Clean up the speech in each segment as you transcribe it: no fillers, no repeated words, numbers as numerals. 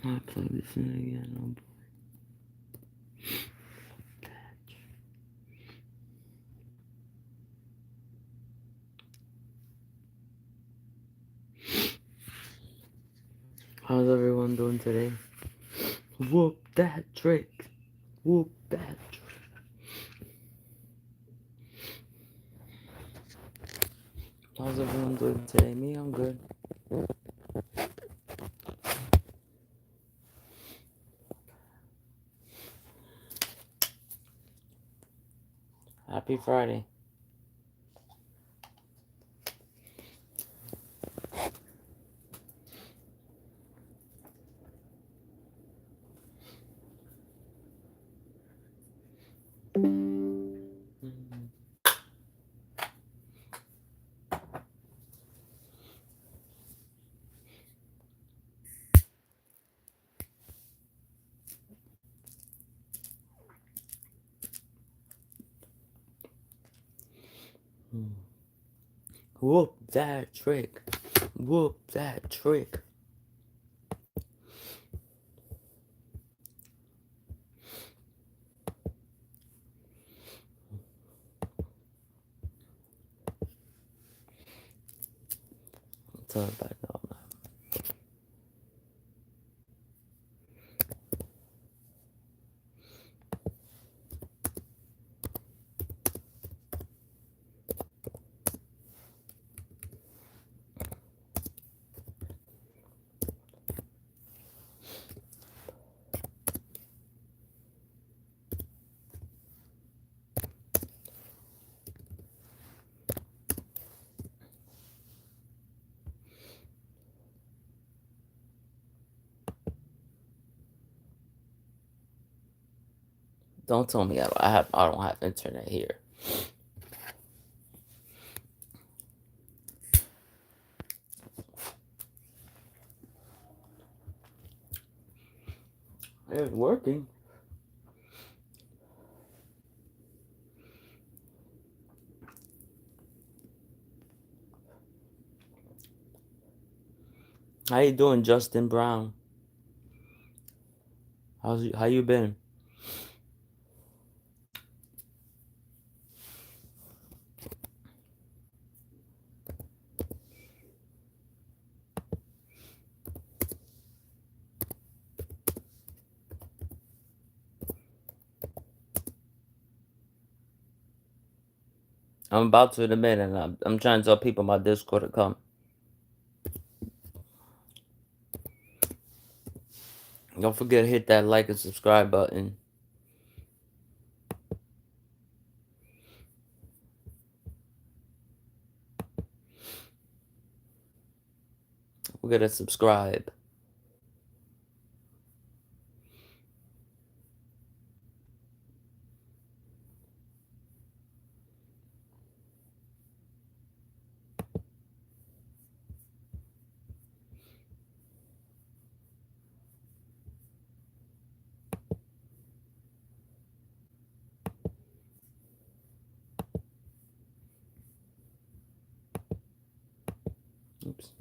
I'll play this in again. Oh boy. How's everyone doing today? Whoop that trick. Whoop that trick. How's everyone doing today? Me, I'm good. Happy Friday. Whoop that trick. Whoop that trick. Tell everybody no, I'm not. Don't tell me I don't have internet here. It's working. How you doing, Justin Brown? How you been? I'm about to in a minute, and I'm trying to tell people my Discord to come. Don't forget to hit that like and subscribe button. We're gonna subscribe. Oops.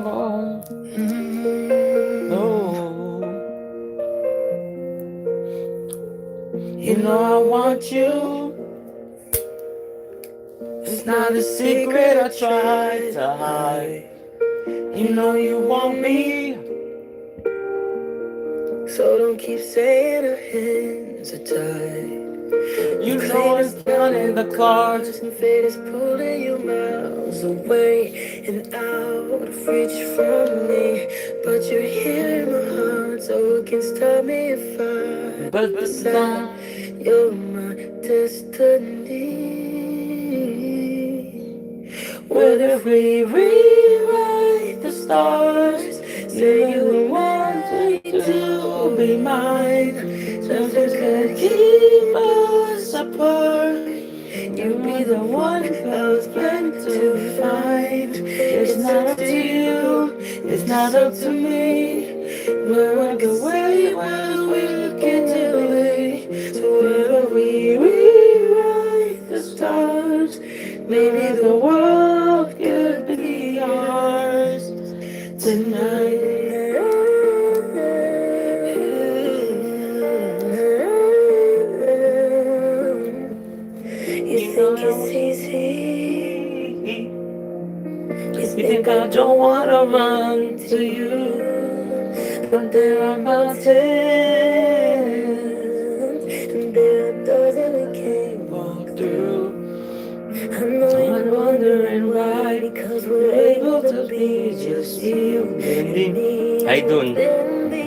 Oh. Oh. You know I want you. It's not a secret I tried to hide. You know you want me. So don't keep saying our hands are tied. You know it's down in the cards, and fate is pulling you miles away and out of reach from me. But you're here in my heart, so who can stop me if I decide you're my destiny? What if we rewrite the stars? Say you want me to be mine. Something could keep us apart. You'd be the one I was meant to find. It's not up to you, it's not up to me. Where the way was we looking to be? So where we rewrite the stars? Maybe the world could be ours tonight. You think it's easy? You think I don't wanna run to you? But there are mountains, and there are doors that we can't walk through. I know you're wondering why, because we're able to be just you and me. How you doing,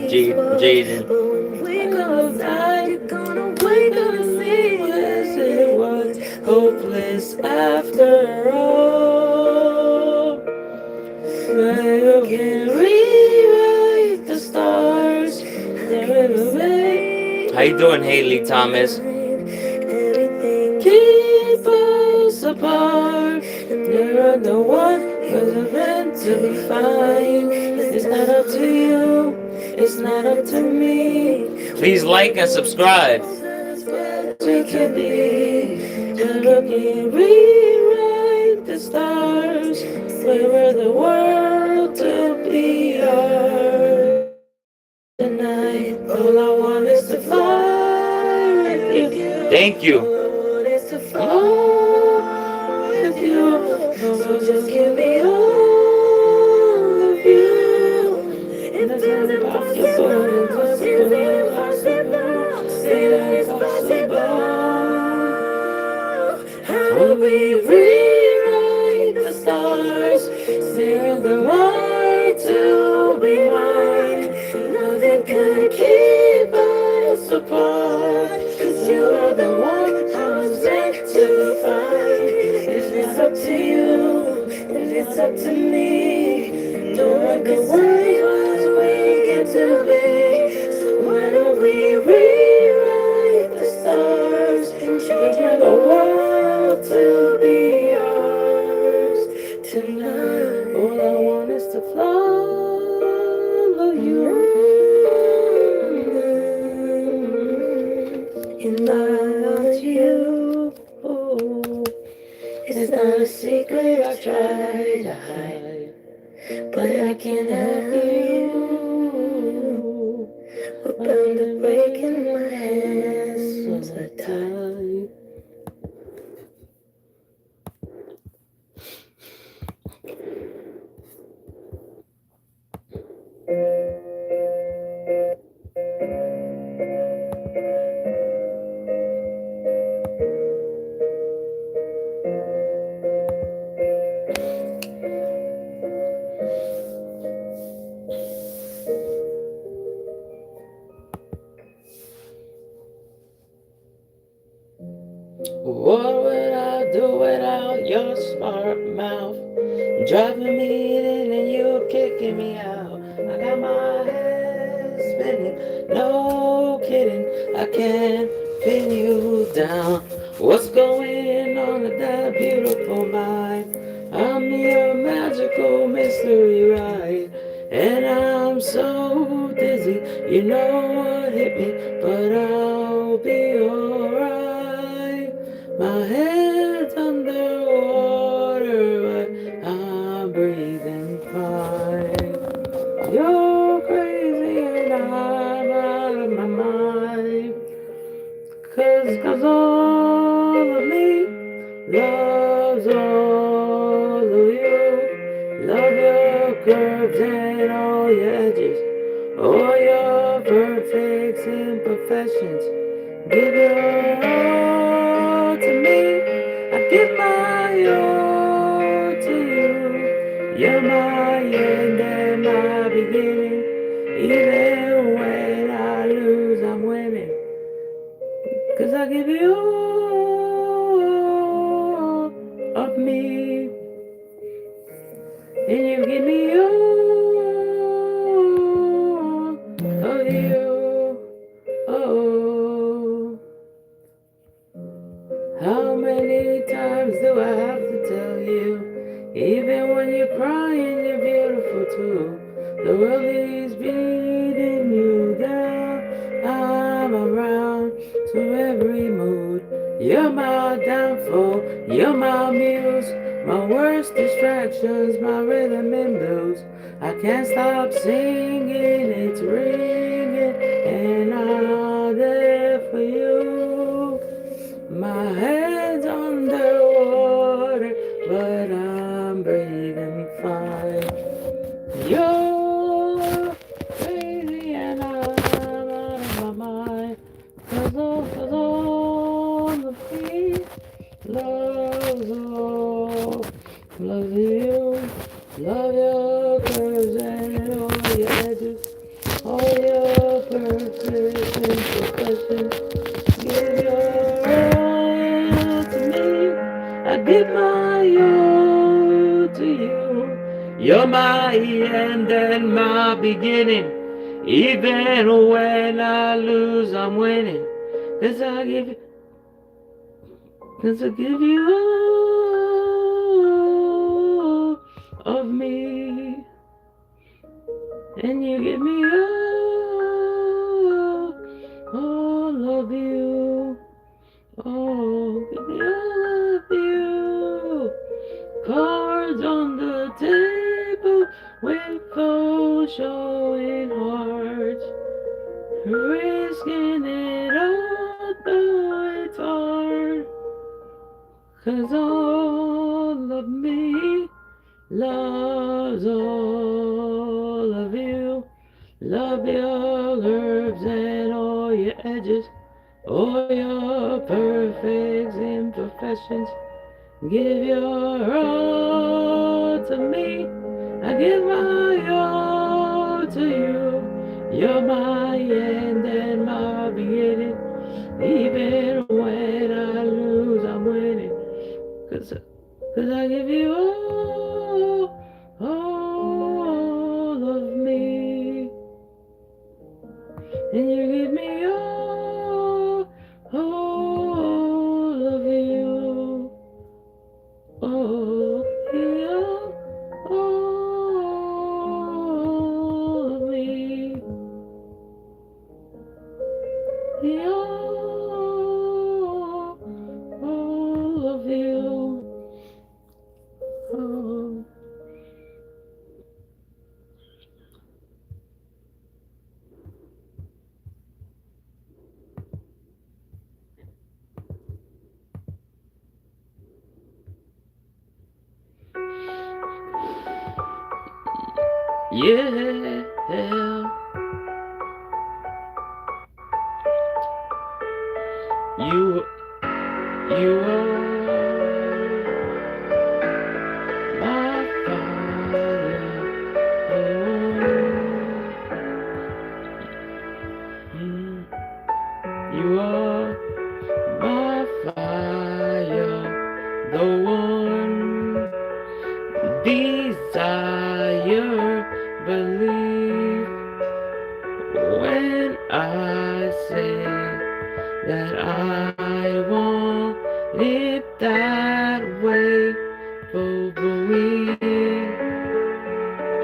Jaden? But when we go outside, you're gonna wake up and see this it was hopeless after all. But you can rewrite the stars. How you doing, Haley Thomas? Everything keep us apart. There are no one cause we're meant to be fine. It's not up to you, it's not up to me. Please like and subscribe. We can be. Just looking, rewrite the stars. We were the world to be ours tonight. All I want is to fly with you. Thank you. All I want is to fly with you. So just give me all of you. It isn't possible. It isn't possible. Say that it's possible. How do we rewrite the stars? Sing the word to be mine. Nothing could keep us apart. Cause you are the one I was meant to find. If it's up to you, if it's up to me, don't look away as we get to be. So why don't we rewrite the stars and change the world to be ours tonight? All I want is to follow you. And I love you. It's not a secret I try to hide, but I can't have you. We're bound to break in my hands so tight. What would I do without your smart mouth? Driving me in and you kicking me out. I got my head spinning, no kidding. I can't pin you down. What's going on with that beautiful mind? I'm your magical mystery ride, and I'm so dizzy. You know what hit me, but I'll be alright. My head's underwater, but I'm breathing fine. You're crazy and I'm out of my mind. Cause all of me loves all of you. Love your curves and all your edges, all your perfect imperfections. Give your all to me, I give my all to you. You're my end and my beginning. Even when I lose, I'm winning. Cause I give you all of me, and you give me all of you. Oh, how many times do I have to tell you? Even when you're crying, you're beautiful too. The world is beating my rhythm and blues. I can't stop singing, it's ringing, and I'm there for you. My head's underwater, but I'm breathing fine. You're crazy and I'm out of my mind. 'Cause all of me loves you. Love your curves and all your edges, all your perfect imperfections. Give your all to me. I give my all to you. You're my end and my beginning. Even when I lose, I'm winning. 'Cause I give you, 'cause I give you all of me. And you give me all of you. Oh, give me all of you. Cards on the table with foes showing hearts. Risking it all, though it's hard. 'Cause all of me loves all of you. Love your curves and all your edges, all your perfect imperfections. Give your all to me. I give my all to you. You're my end and my beginning. Even when I lose, I'm winning. 'Cause I give you all of me. And you give me all of you. Oh, you, all of me. All of you. Oh. Yeah, you are my fire. You are my fire, the one desire, believe when I say that I want it that way. But we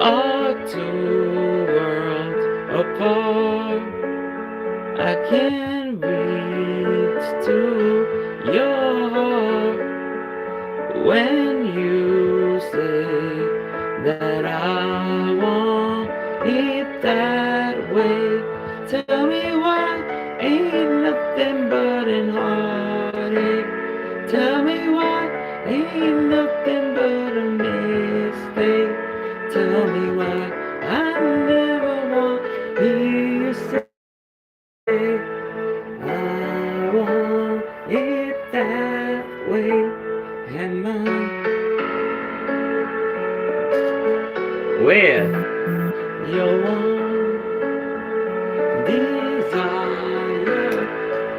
are two worlds apart. I can reach to your heart when you say that I want it that way. Tell me why ain't nothing but an heartache. Tell me why ain't nothing but a mistake. Tell me why I never want you to say I want it that way. Am I? Where? Your one desire.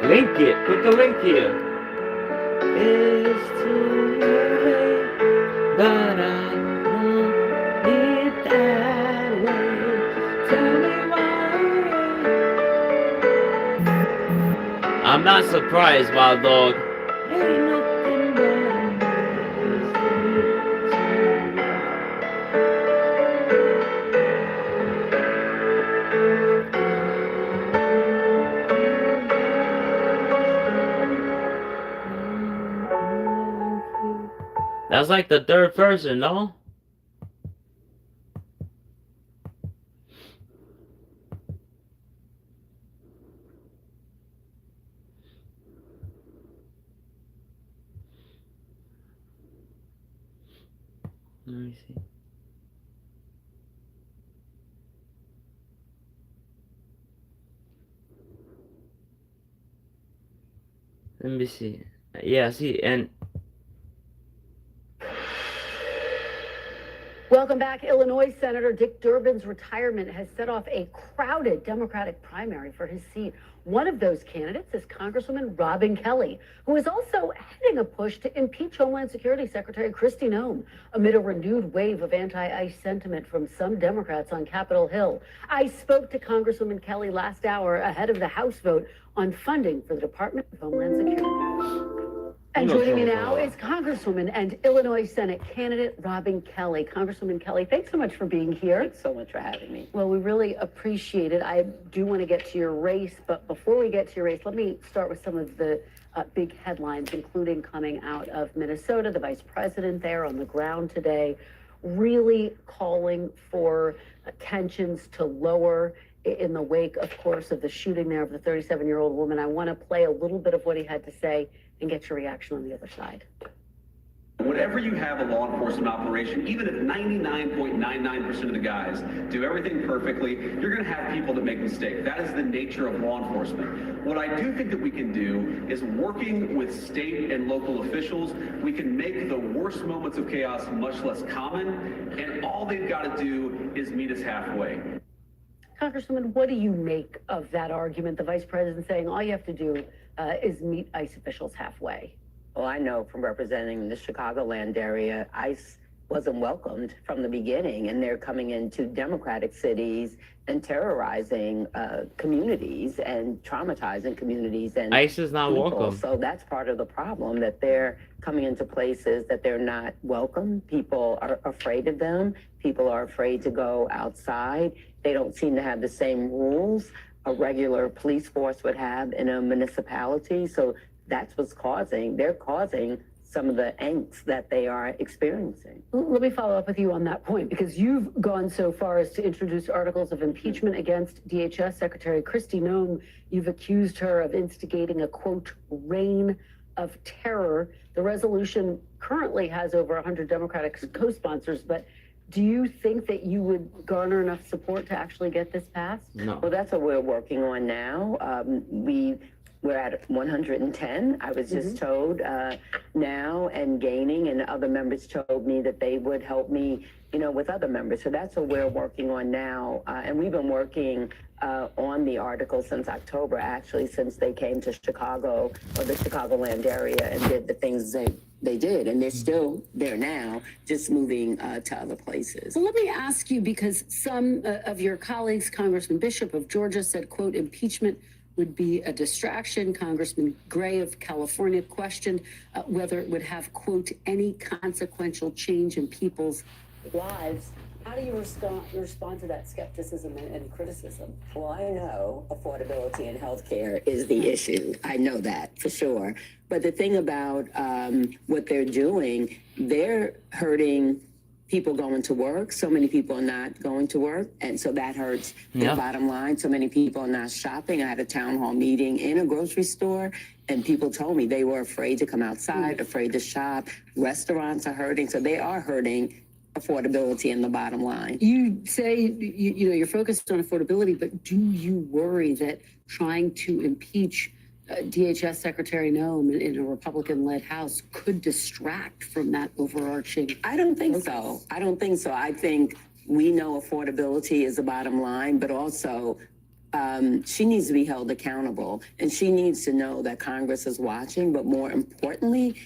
Link it. Put the link here. Is to late, but I want it that way. Tell me why. I'm not surprised, wild dog. Ain't nothing but that's like the third person, no? Let me see. Let me see. Yeah, see, and Welcome back. Illinois Senator Dick Durbin's retirement has set off a crowded Democratic primary for his seat. One of those candidates is Congresswoman Robin Kelly, who is also heading a push to impeach Homeland Security Secretary Kristi Noem amid a renewed wave of anti-ICE sentiment from some Democrats on Capitol Hill. I spoke to Congresswoman Kelly last hour ahead of the House vote on funding for the Department of Homeland Security. And joining me now is Congresswoman and Illinois Senate candidate Robin Kelly. Congresswoman Kelly, thanks so much for being here. Thanks so much for having me. Well, we really appreciate it. I do want to get to your race, but before we get to your race, let me start with some of the big headlines, including coming out of Minnesota, the vice president there on the ground today, really calling for tensions to lower in the wake, of course, of the shooting there of the 37-year-old woman. I want to play a little bit of what he had to say and get your reaction on the other side. Whenever you have a law enforcement operation, even if 99.99% of the guys do everything perfectly, you're going to have people that make mistakes. That is the nature of law enforcement. What I do think that we can do is, working with state and local officials, we can make the worst moments of chaos much less common, and all they've got to do is meet us halfway. Congresswoman, what do you make of that argument? The vice president saying all you have to do is meet ICE officials halfway. Well, I know from representing the Chicagoland area, ICE wasn't welcomed from the beginning, and they're coming into Democratic cities and terrorizing communities and traumatizing communities. And ICE is not people. welcome. So that's part of the problem, that they're coming into places that they're not welcome. People are afraid of them. People are afraid to go outside. They don't seem to have the same rules a regular police force would have in a municipality. So that's what's they're causing some of the angst that they are experiencing. Let me follow up with you on that point, because you've gone so far as to introduce articles of impeachment against DHS Secretary Kristi Noem. You've accused her of instigating a, quote, reign of terror. The resolution currently has over 100 Democratic co-sponsors, but do you think that you would garner enough support to actually get this passed? No. Well, that's what we're working on now. We're at 110. I was just told now, and gaining, and other members told me that they would help me, with other members. So that's what we're working on now. And we've been working on the article since October, actually, since they came to Chicago, or the Chicagoland area, and did the things they did. And they're still there now, just moving to other places. Well, let me ask you, because some of your colleagues, Congressman Bishop of Georgia said, quote, impeachment would be a distraction. Congressman Gray of California questioned whether it would have, quote, any consequential change in people's lives. How do you respond to that skepticism and criticism? Well, I know affordability in healthcare is the issue. I know that for sure. But the thing about what they're doing, they're hurting people going to work. So many people are not going to work, and so that hurts the bottom line. So many people are not shopping. I had a town hall meeting in a grocery store, and people told me they were afraid to come outside, afraid to shop. Restaurants are hurting, so they are hurting affordability in the bottom line. You say you're focused on affordability, but do you worry that trying to impeach DHS Secretary Noem in a Republican-led House could distract from that overarching? I don't think focus? so. I don't think so. I think we know affordability is the bottom line, but also she needs to be held accountable, and she needs to know that Congress is watching, but more importantly,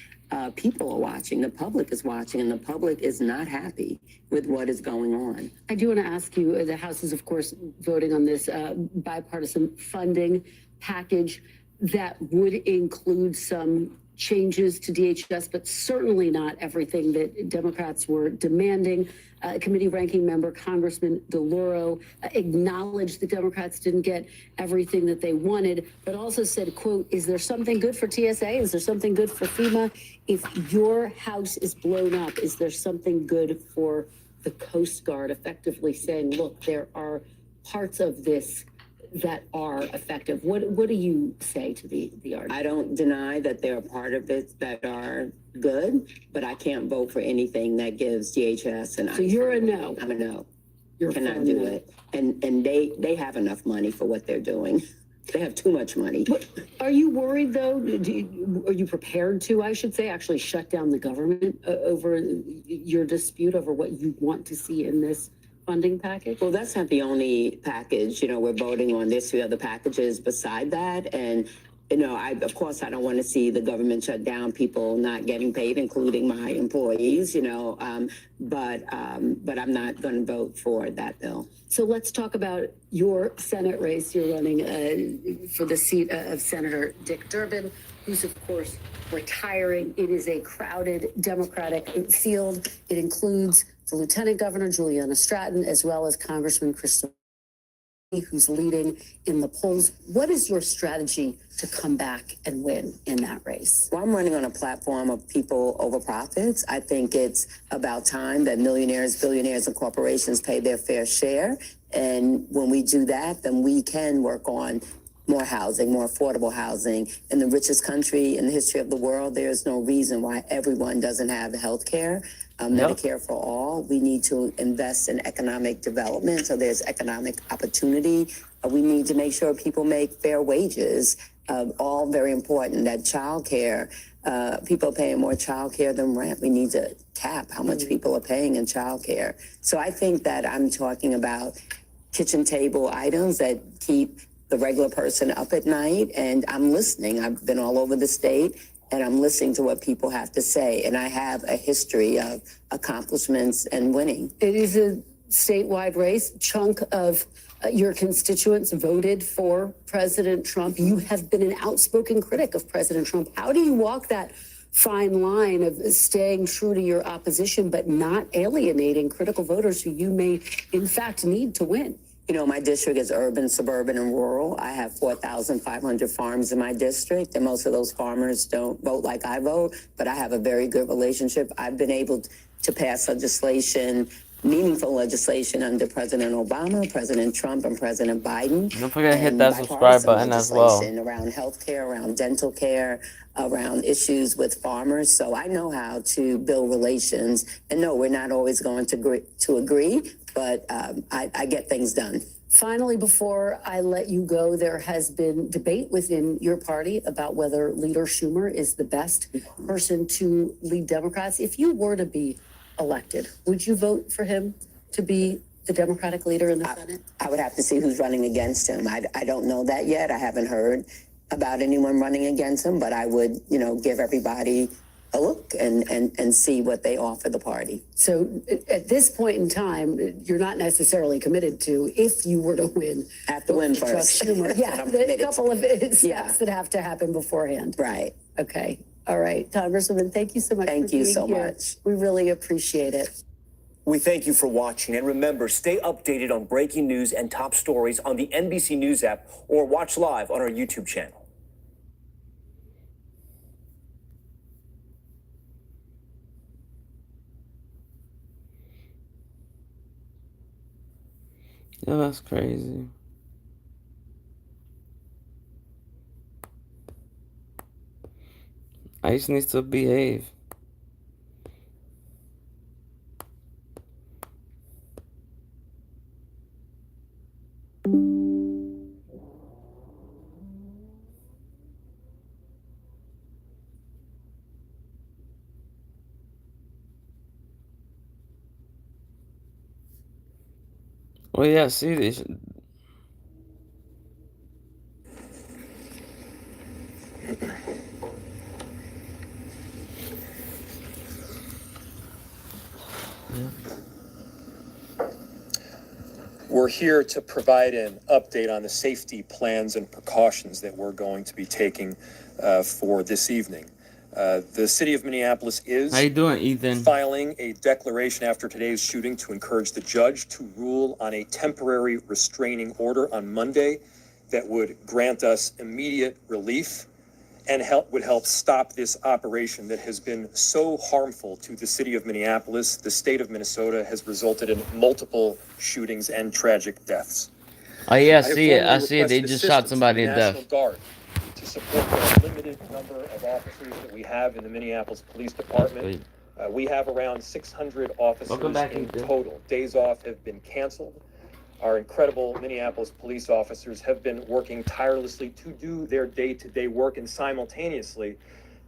people are watching, the public is watching, and the public is not happy with what is going on. I do want to ask you, the House is, of course, voting on this bipartisan funding package that would include some changes to DHS, but certainly not everything that Democrats were demanding. Committee ranking member Congressman DeLauro acknowledged the Democrats didn't get everything that they wanted, but also said, quote, is there something good for TSA? Is there something good for FEMA? If your house is blown up, is there something good for the Coast Guard? Effectively saying, look, there are parts of this that are effective. What do you say to the argument? I don't deny that there are part of it that are good, but I can't vote for anything that gives DHS and So you're a no. I'm a no. You're Cannot firm do no. it. And they have enough money for what they're doing. They have too much money. But are you worried, though? Are you prepared to, I should say, actually shut down the government over your dispute over what you want to see in this funding package? Well, that's not the only package. You know, we're voting on. There's 3 other packages beside that. And, you know, of course, I don't want to see the government shut down, people not getting paid, including my employees, you know, but I'm not going to vote for that bill. So let's talk about your Senate race. You're running for the seat of Senator Dick Durbin, who's, of course, retiring. It is a crowded Democratic field. It includes the Lieutenant Governor, Juliana Stratton, as well as Congressman Crystal, who's leading in the polls. What is your strategy to come back and win in that race? Well, I'm running on a platform of people over profits. I think it's about time that millionaires, billionaires, and corporations pay their fair share. And when we do that, then we can work on more housing, more affordable housing. In the richest country in the history of the world, there's no reason why everyone doesn't have health care. Medicare for all. We need to invest in economic development so there's economic opportunity. We need to make sure people make fair wages. All very important. That child care, people are paying more child care than rent. We need to cap how much people are paying in child care. So I think that I'm talking about kitchen table items that keep the regular person up at night, and I'm listening. I've been all over the state, and I'm listening to what people have to say, and I have a history of accomplishments and winning. It is a statewide race. Chunk of your constituents voted for President Trump. You have been an outspoken critic of President Trump. How do you walk that fine line of staying true to your opposition, but not alienating critical voters who you may, in fact, need to win? You know, my district is urban, suburban, and rural. I have 4,500 farms in my district, and most of those farmers don't vote like I vote, but I have a very good relationship. I've been able to pass legislation, meaningful legislation under President Obama, President Trump, and President Biden. Don't forget to hit that subscribe button as well. Around healthcare, around dental care, around issues with farmers. So I know how to build relations. And no, we're not always going to agree, but I get things done. Finally, before I let you go, there has been debate within your party about whether Leader Schumer is the best person to lead Democrats. If you were to be elected, would you vote for him to be the Democratic leader in the Senate? I would have to see who's running against him. I don't know that yet. I haven't heard about anyone running against him, but I would, you know, give everybody a look and see what they offer the party. So at this point in time, you're not necessarily committed to, if you were to win. I have to win first. Schumer. Yeah, a couple of steps that have to happen beforehand. Right. Okay. All right. Congresswoman, thank you so much. Thank you so much. We really appreciate it. We thank you for watching, and remember, stay updated on breaking news and top stories on the NBC News app or watch live on our YouTube channel. Yeah, that's crazy. ICE needs to behave. Oh yeah, see this. We're here to provide an update on the safety plans and precautions that we're going to be taking for this evening. The city of Minneapolis is How you doing, Ethan? filing a declaration after today's shooting to encourage the judge to rule on a temporary restraining order on Monday that would grant us immediate relief and would help stop this operation that has been so harmful to the city of Minneapolis. The state of Minnesota has resulted in multiple shootings and tragic deaths. Oh yeah, I have see it. I formally see it. They requested just shot assistance somebody from to the National death. Guard to support the limited number of officers that we have in the Minneapolis Police That's Department. great. We have around 600 Welcome officers back, in Ethan. total. Days off have been canceled. Our incredible Minneapolis police officers have been working tirelessly to do their day-to-day work, and simultaneously,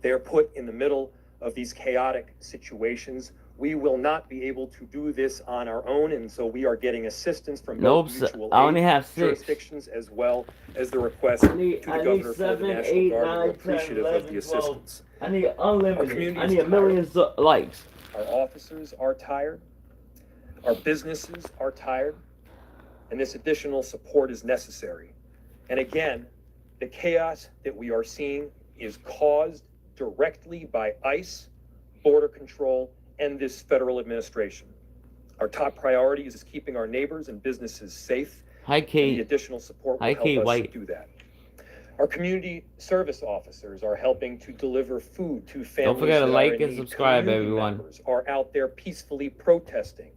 they are put in the middle of these chaotic situations. We will not be able to do this on our own, and so we are getting assistance from Nope, both mutual I only aid have 6. jurisdictions as well as the request to the I need governor 7, for the National 8, Guard, and 9, we're 10, appreciative 11, of the 12. assistance. I need Our unlimited. community I is need a million likes. Our officers are tired. Our businesses are tired. And this additional support is necessary. And again, the chaos that we are seeing is caused directly by ICE, Border Control, and this federal administration. Our top priority is keeping our neighbors and businesses safe. Hi, And the Kate. additional support will Hi, help Kate us White. do that. Our community service officers are helping to deliver food to families Don't forget to that are like in and need. subscribe, Community everyone. members are out there peacefully protesting,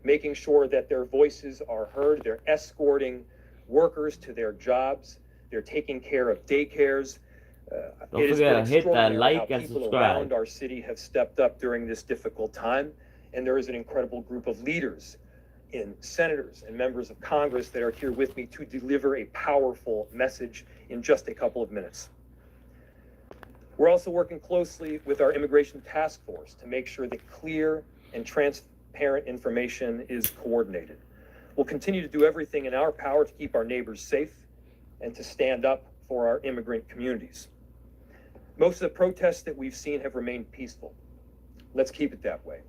making sure that their voices are heard. They're escorting workers to their jobs. They're taking care of daycares. Don't It has forget been to hit that extraordinary like how and people subscribe. around our city have stepped up during this difficult time. And there is an incredible group of leaders in senators and members of Congress that are here with me to deliver a powerful message in just a couple of minutes. We're also working closely with our immigration task force to make sure that clear and transparent information is coordinated. We'll continue to do everything in our power to keep our neighbors safe and to stand up for our immigrant communities. Most of the protests that we've seen have remained peaceful. Let's keep it that way.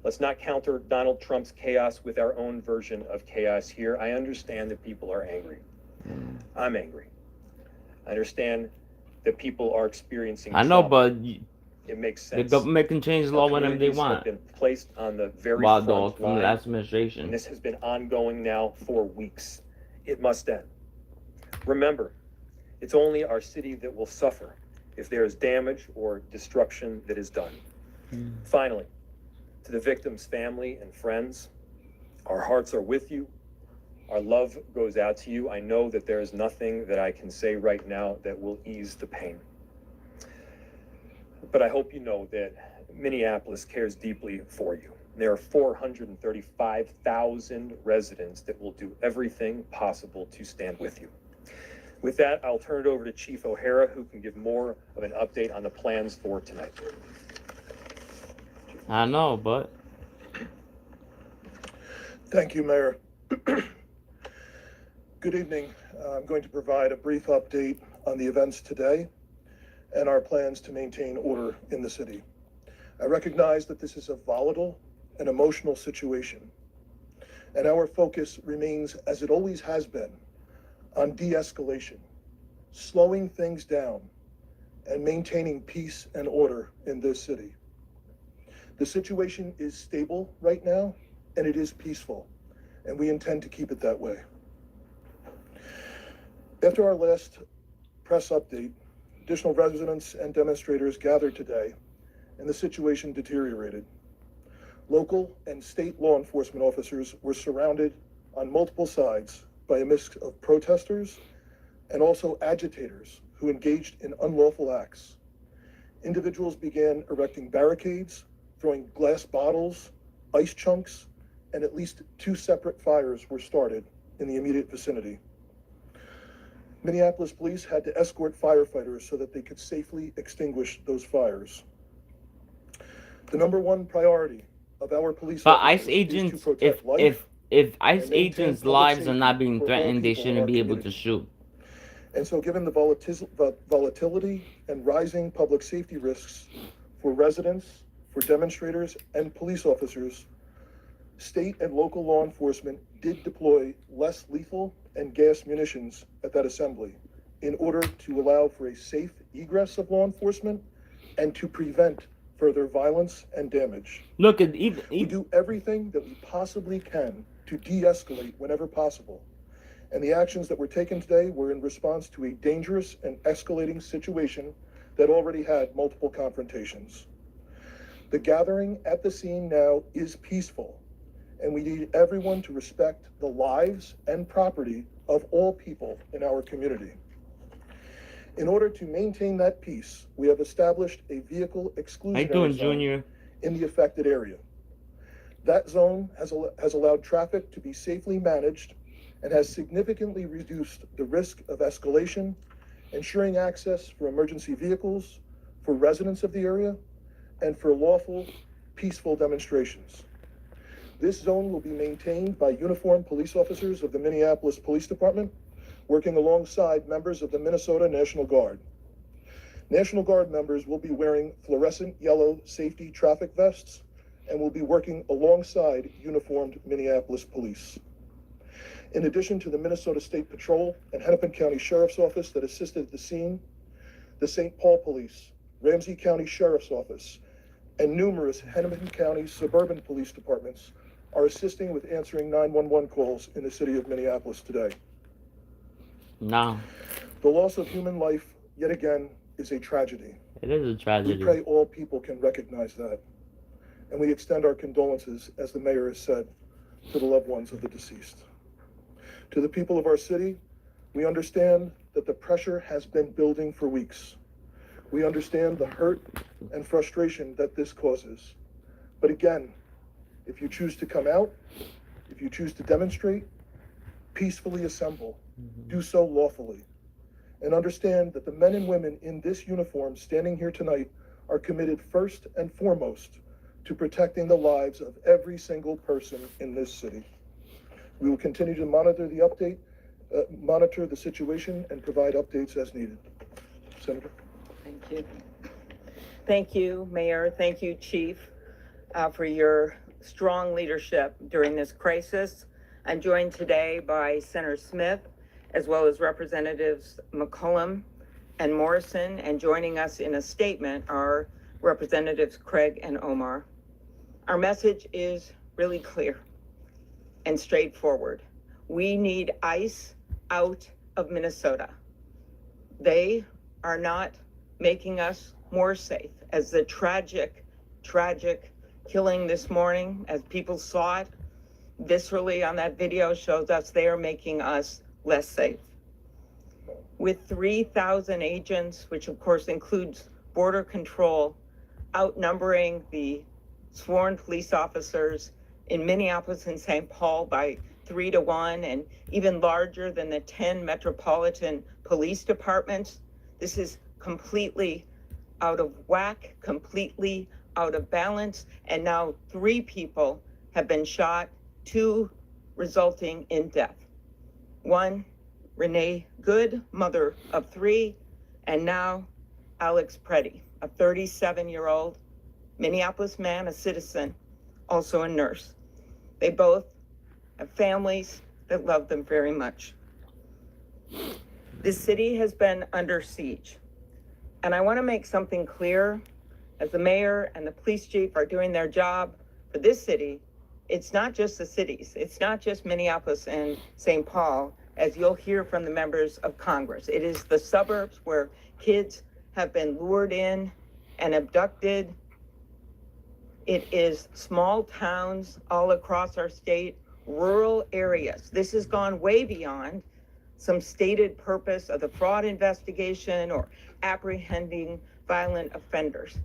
Let's not counter Donald Trump's chaos with our own version of chaos here. I understand that people are angry. I'm angry. I understand that people are experiencing I know, trauma. but It makes the sense. government can change the law Our whenever they communities have want. been placed on the very Wild front dog from the line, last and administration. this has been ongoing now for weeks. It must end. Remember, it's only our city that will suffer if there is damage or destruction that is done. Finally, to the victim's family and friends, our hearts are with you. Our love goes out to you. I know that there is nothing that I can say right now that will ease the pain. But I hope you know that Minneapolis cares deeply for you. There are 435,000 residents that will do everything possible to stand with you. With that, I'll turn it over to Chief O'Hara, who can give more of an update on the plans for tonight. I know, but Thank you, Mayor. Good evening. I'm going to provide a brief update on the events today and our plans to maintain order in the city. I recognize that this is a volatile and emotional situation, and our focus remains, as it always has been, on de-escalation, slowing things down, and maintaining peace and order in this city. The situation is stable right now, and it is peaceful, and we intend to keep it that way. After our last press update, additional residents and demonstrators gathered today, and the situation deteriorated. Local and state law enforcement officers were surrounded on multiple sides by a mix of protesters and also agitators who engaged in unlawful acts. Individuals began erecting barricades, throwing glass bottles, ice chunks, and at least 2 separate fires were started in the immediate vicinity. Minneapolis police had to escort firefighters so that they could safely extinguish those fires. The number one priority of our police but officers ICE agents, is to protect life if ICE and maintain agents' public lives are safety not being for all threatened, they people in shouldn't our be able to community. shoot. And so given the volatility and rising public safety risks for residents, for demonstrators, and police officers, state and local law enforcement did deploy less lethal and gas munitions at that assembly in order to allow for a safe egress of law enforcement and to prevent further violence and damage. Look at We do everything that we possibly can to de-escalate whenever possible. And the actions that were taken today were in response to a dangerous and escalating situation that already had multiple confrontations. The gathering at the scene now is peaceful, and we need everyone to respect the lives and property of all people in our community. In order to maintain that peace, we have established a vehicle How you exclusionary doing, zone Junior? in the affected area. That zone has allowed traffic to be safely managed and has significantly reduced the risk of escalation, ensuring access for emergency vehicles, for residents of the area, and for lawful, peaceful demonstrations. This zone will be maintained by uniformed police officers of the Minneapolis Police Department, working alongside members of the Minnesota National Guard. National Guard members will be wearing fluorescent yellow safety traffic vests and will be working alongside uniformed Minneapolis police. In addition to the Minnesota State Patrol and Hennepin County Sheriff's Office that assisted at the scene, the St. Paul Police, Ramsey County Sheriff's Office, and numerous Hennepin County suburban police departments are assisting with answering 911 calls in the city of Minneapolis today. No, The loss of human life, yet again, is a tragedy. it is a We tragedy. pray all people can recognize that. And we extend our condolences, as the mayor has said, to the loved ones of the deceased. To the people of our city, we understand that the pressure has been building for weeks. We understand the hurt and frustration that this causes. But again, if you choose to come out, if you choose to demonstrate, peacefully assemble, do so lawfully. And understand that the men and women in this uniform standing here tonight are committed first and foremost to protecting the lives of every single person in this city. We will continue to monitor the situation and provide updates as needed. Senator. Thank you. Thank you, Mayor. Thank you, Chief, for your strong leadership during this crisis. I'm joined today by Senator Smith, as well as Representatives McCollum and Morrison, and joining us in a statement are Representatives Craig and Omar. Our message is really clear and straightforward. We need ICE out of Minnesota. They are not making us more safe. As the tragic killing this morning, as people saw it viscerally on that video, shows us they are making us less safe. With 3,000 agents, which of course includes border control, outnumbering the sworn police officers in Minneapolis and St. Paul by 3 to 1, and even larger than the 10 metropolitan police departments. This is completely out of whack, completely out of balance, and now 3 people have been shot, 2 resulting in death. 1, Renee Good, mother of 3, and now Alex Preddy, a 37-year-old Minneapolis man, a citizen, also a nurse. They both have families that love them very much. This city has been under siege. And I want to make something clear. As the mayor and the police chief are doing their job for this city, it's not just the cities. It's not just Minneapolis and St. Paul, as you'll hear from the members of Congress. It is the suburbs where kids have been lured in and abducted. It is small towns all across our state, rural areas. This has gone way beyond some stated purpose of the fraud investigation or apprehending violent offenders.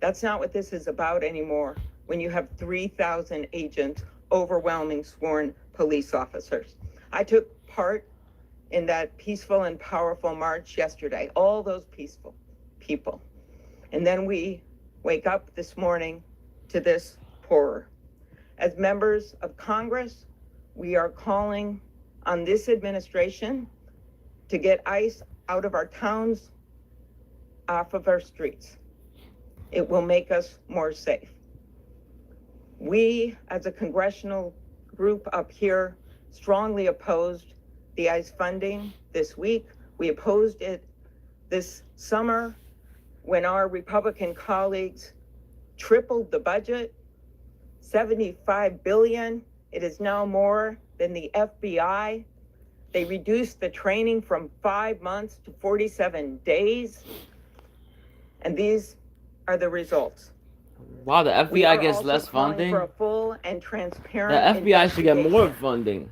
That's not what this is about anymore when you have 3,000 agents, overwhelming sworn police officers. I took part in that peaceful and powerful march yesterday, all those peaceful people. And then we wake up this morning to this horror. As members of Congress, we are calling on this administration to get ICE out of our towns, off of our streets. It will make us more safe. We, as a congressional group up here, strongly opposed the ICE funding this week. We opposed it this summer when our Republican colleagues tripled the budget, $75 billion. It is now more than the FBI. They reduced the training from 5 months to 47 days. And these are the results. Wow, the We FBI are gets also less calling funding. for a full and The transparent FBI should get more investigation. funding.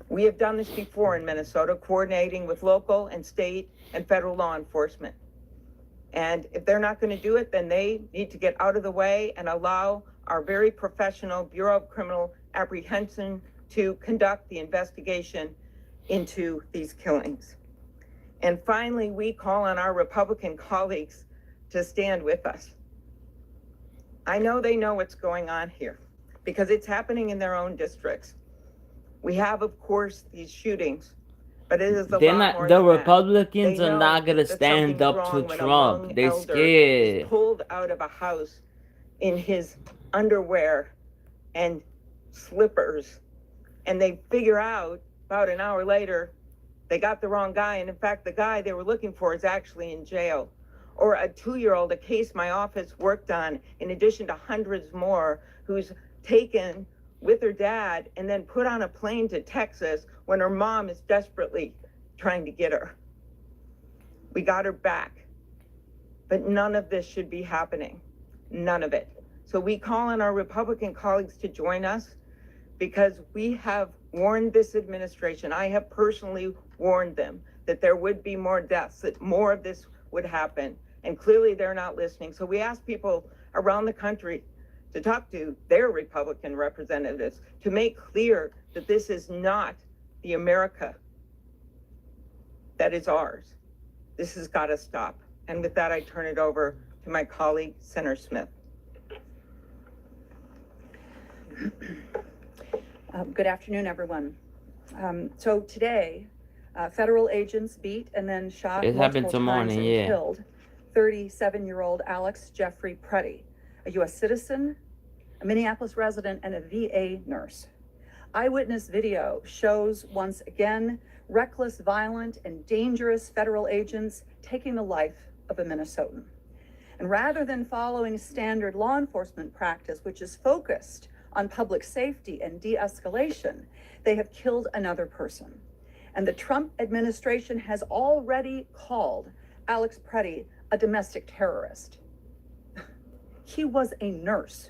We have done this before in Minnesota, coordinating with local and state and federal law enforcement. And if they're not going to do it, then they need to get out of the way and allow our very professional Bureau of Criminal Apprehension to conduct the investigation into these killings. And finally, we call on our Republican colleagues to stand with us. I know they know what's going on here because it's happening in their own districts. We have, of course, these shootings, but it is a They're lot not. more The than that. Republicans They are know not gonna that stand something's up wrong to when a Trump. young They elder scared. is pulled out of a house in his underwear and slippers, and they figure out about an hour later they got the wrong guy, and in fact the guy they were looking for is actually in jail. Or a 2-year-old, a case my office worked on in addition to hundreds more, who's taken with her dad and then put on a plane to Texas when her mom is desperately trying to get her. We got her back, but none of this should be happening, none of it. So we call on our Republican colleagues to join us because we have warned this administration. I have personally warned them that there would be more deaths, that more of this would happen, and clearly they're not listening. So we ask people around the country to talk to their Republican representatives to make clear that this is not the America that is ours. This has got to stop. And with that, I turn it over to my colleague, Senator Smith. Good afternoon, everyone. So today, federal agents beat and then shot It happened multiple tomorrow, times and yeah. killed 37-year-old Alex Jeffrey Preddy, a U.S. citizen, a Minneapolis resident, and a VA nurse. Eyewitness video shows once again reckless, violent, and dangerous federal agents taking the life of a Minnesotan. And rather than following standard law enforcement practice, which is focused on public safety and de-escalation, they have killed another person. And the Trump administration has already called Alex Preddy a domestic terrorist. He was a nurse.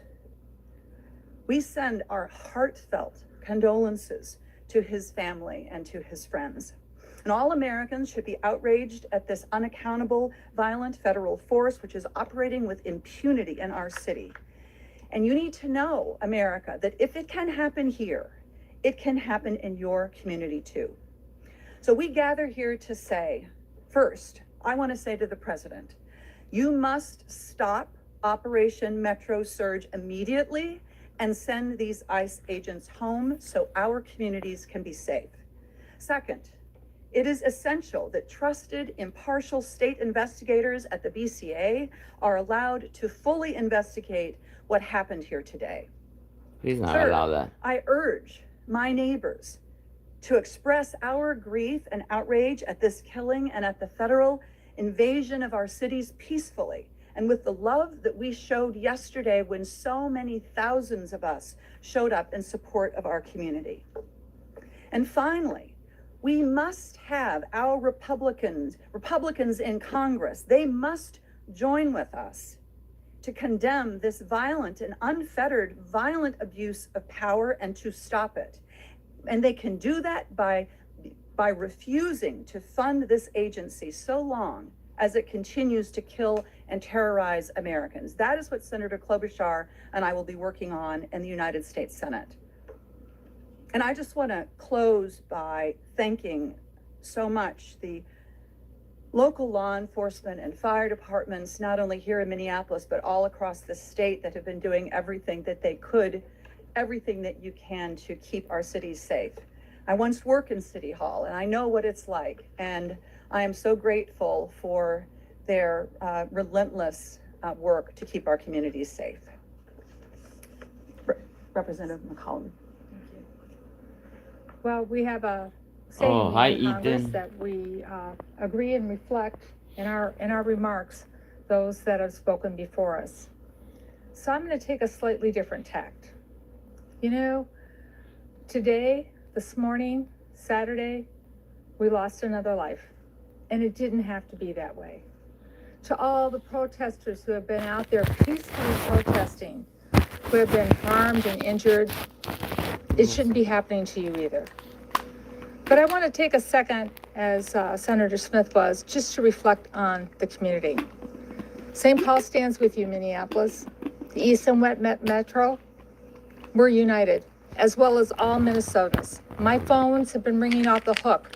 We send our heartfelt condolences to his family and to his friends. And all Americans should be outraged at this unaccountable, violent federal force which is operating with impunity in our city. And you need to know, America, that if it can happen here, it can happen in your community too. So we gather here to say, first, I want to say to the president, you must stop Operation Metro Surge immediately and send these ICE agents home so our communities can be safe. Second, it is essential that trusted, impartial state investigators at the BCA are allowed to fully investigate what happened here today. He's not Third, allowed that. I urge my neighbors to express our grief and outrage at this killing and at the federal invasion of our cities peacefully and with the love that we showed yesterday when so many thousands of us showed up in support of our community. And finally, we must have our Republicans in Congress, they must join with us to condemn this violent and unfettered violent abuse of power and to stop it. And they can do that by refusing to fund this agency so long as it continues to kill and terrorize Americans. That is what Senator Klobuchar and I will be working on in the United States Senate. And I just want to close by thanking so much the local law enforcement and fire departments, not only here in Minneapolis, but all across the state that have been doing everything that they could, everything that you can to keep our cities safe. I once worked in City Hall and I know what it's like. And I am so grateful for their relentless work to keep our communities safe. Representative McCollum. Well, we have a statement Oh, hi, in Congress Ethan. that we agree and reflect in our remarks those that have spoken before us. So I'm going to take a slightly different tact. You know, today, this morning, Saturday, we lost another life, and it didn't have to be that way. to all the protesters who have been out there peacefully protesting, who have been harmed and injured, it shouldn't be happening to you either. But I want to take a second, as Senator Smith was, just to reflect on the community. St. Paul stands with you, Minneapolis. The East and West Metro, we're united, as well as all Minnesotans. My phones have been ringing off the hook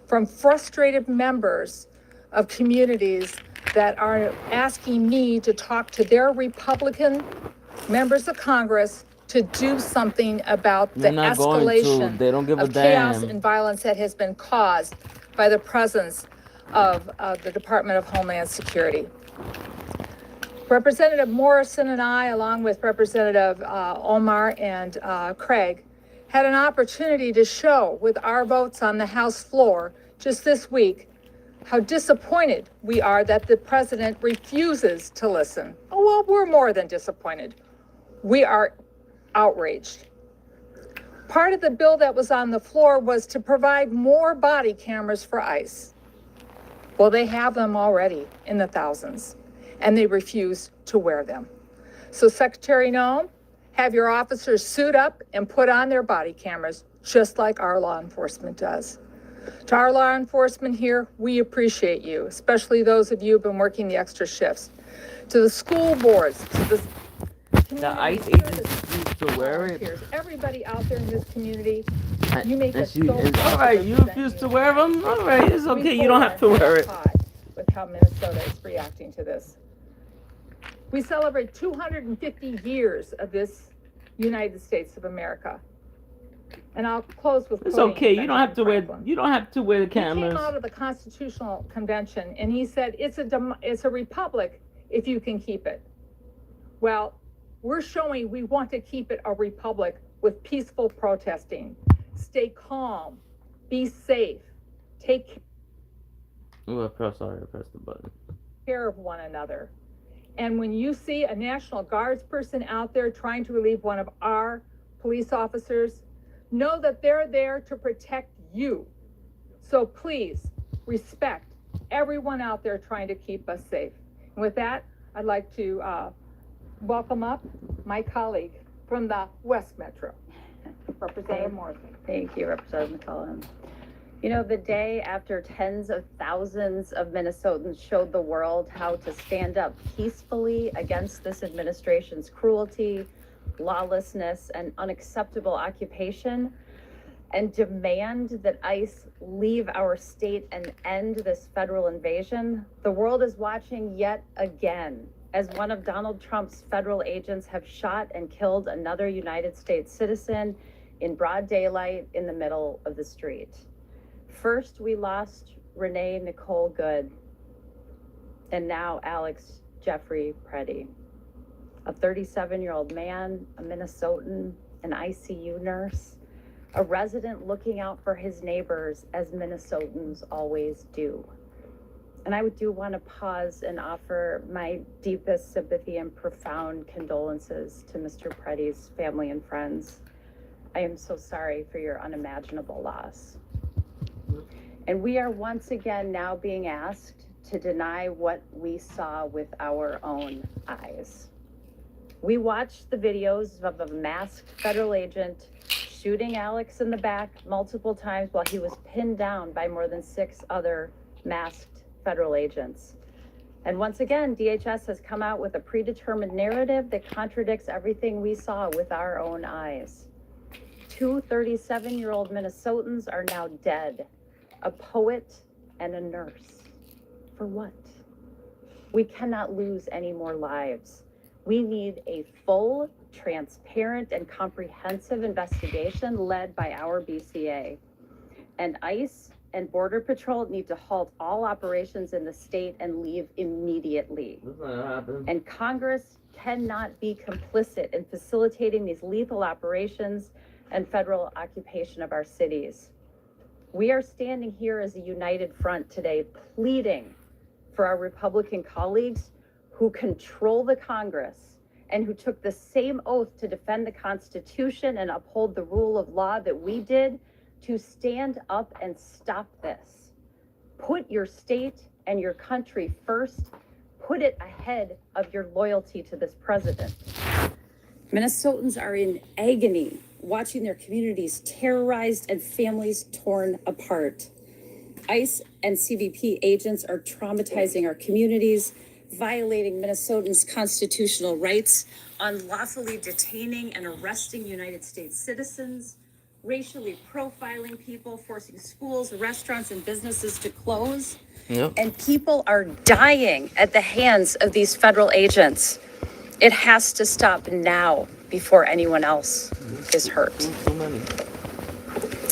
from frustrated members of communities that are asking me to talk to their Republican members of Congress to do something about the They're not going to. escalation They don't give a of chaos damn. and violence that has been caused by the presence of the Department of Homeland Security. Representative Morrison and I, along with Representative Omar and Craig, had an opportunity to show with our votes on the House floor just this week how disappointed we are that the president refuses to listen. Oh, well, we're more than disappointed. We are outraged. Part of the bill that was on the floor was to provide more body cameras for ICE. Well, they have them already in the thousands, and they refuse to wear them. So Secretary Noem, have your officers suit up and put on their body cameras, just like our law enforcement does. To our law enforcement here, we appreciate you, especially those of you who've been working the extra shifts. To the school boards, to The ICE agents refuse to wear it. volunteers, everybody out there in this community, you make us so All right, you refuse to wear them? All right, it's okay. You don't have to wear it. With how Minnesota is reacting to this. We celebrate 250 years of this United States of America. And I'll close with It's quoting okay. You don't Benjamin have to wear. Franklin. You don't have to wear the He came cameras. out of the Constitutional Convention and he said, it's a republic if you can keep it. Well, we're showing we want to keep it a republic with peaceful protesting. Stay calm, be safe, take Oh, I pressed the button. care of one another. And when you see a National Guards person out there trying to relieve one of our police officers, know that they're there to protect you. So please respect everyone out there trying to keep us safe. And with that, I'd like to welcome up my colleague from the West Metro, Representative Morrison. Thank you, Representative McCollum. You know, the day after tens of thousands of Minnesotans showed the world how to stand up peacefully against this administration's cruelty, lawlessness, and unacceptable occupation, and demand that ICE leave our state and end this federal invasion, the world is watching yet again as one of Donald Trump's federal agents have shot and killed another United States citizen in broad daylight in the middle of the street. First, we lost Renee Nicole Good, and now Alex Jeffrey Preddy, a 37-year-old man, a Minnesotan, an ICU nurse, a resident looking out for his neighbors as Minnesotans always do. And I do want to pause and offer my deepest sympathy and profound condolences to Mr. Preddy's family and friends. I am so sorry for your unimaginable loss. And we are once again now being asked to deny what we saw with our own eyes. We watched the videos of a masked federal agent shooting Alex in the back multiple times while he was pinned down by more than 6 other masked federal agents. And once again, DHS has come out with a predetermined narrative that contradicts everything we saw with our own eyes. 2 37-year-old Minnesotans are now dead. A poet and a nurse. For what? We cannot lose any more lives. We need a full, transparent, and comprehensive investigation led by our BCA. And ICE and Border Patrol need to halt all operations in the state and leave immediately. That's not gonna happen. And Congress cannot be complicit in facilitating these lethal operations and federal occupation of our cities. We are standing here as a united front today, pleading for our Republican colleagues who control the Congress and who took the same oath to defend the Constitution and uphold the rule of law that we did, to stand up and stop this. Put your state and your country first. put it ahead of your loyalty to this president. Minnesotans are in agony, watching their communities terrorized and families torn apart. ICE and CBP agents are traumatizing our communities, violating Minnesotans' constitutional rights, unlawfully detaining and arresting United States citizens, racially profiling people, forcing schools, restaurants, and businesses to close. Yep. And people are dying at the hands of these federal agents. It has to stop now before anyone else is hurt.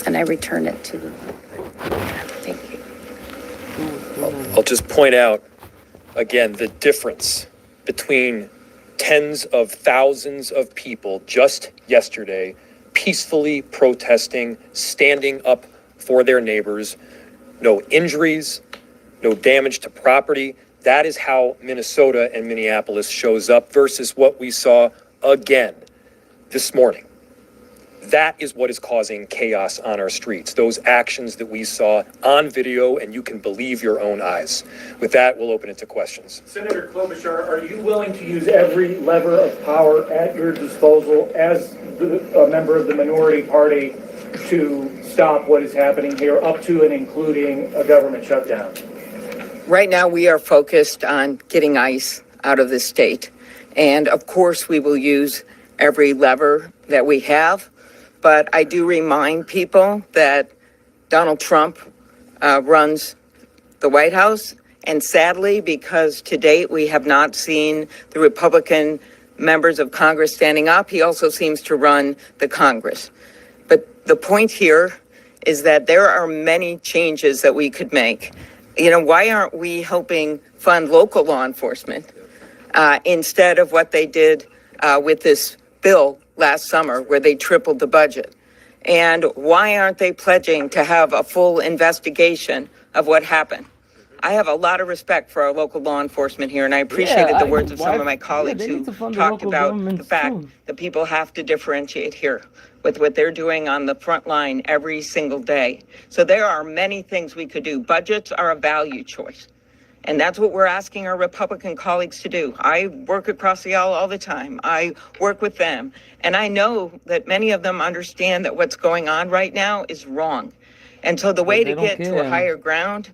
And I return it to you. Thank you. I'll just point out again the difference between tens of thousands of people just yesterday peacefully protesting, standing up for their neighbors, no injuries, no damage to property. That is how Minnesota and Minneapolis shows up versus what we saw again this morning. That is what is causing chaos on our streets, those actions that we saw on video, and you can believe your own eyes. With that, we'll open it to questions. Senator Klobuchar, are you willing to use every lever of power at your disposal as a member of the minority party to stop what is happening here, up to and including a government shutdown? Right now, we are focused on getting ICE out of the state. And of course, we will use every lever that we have. But I do remind people that Donald Trump runs the White House. And sadly, because to date we have not seen the Republican members of Congress standing up, he also seems to run the Congress. But the point here is that there are many changes that we could make. You know, why aren't we helping fund local law enforcement instead of what they did with this bill last summer, where they tripled the budget? And why aren't they pledging to have a full investigation of what happened? I have a lot of respect for our local law enforcement here, and I appreciated the words of some of my colleagues who talked about the fact that people have to differentiate here with what they're doing on the front line every single day. So there are many things we could do. Budgets are a value choice. And that's what we're asking our Republican colleagues to do. I work across the aisle all the time. I work with them. And I know that many of them understand that what's going on right now is wrong. And so the way to get to a higher ground,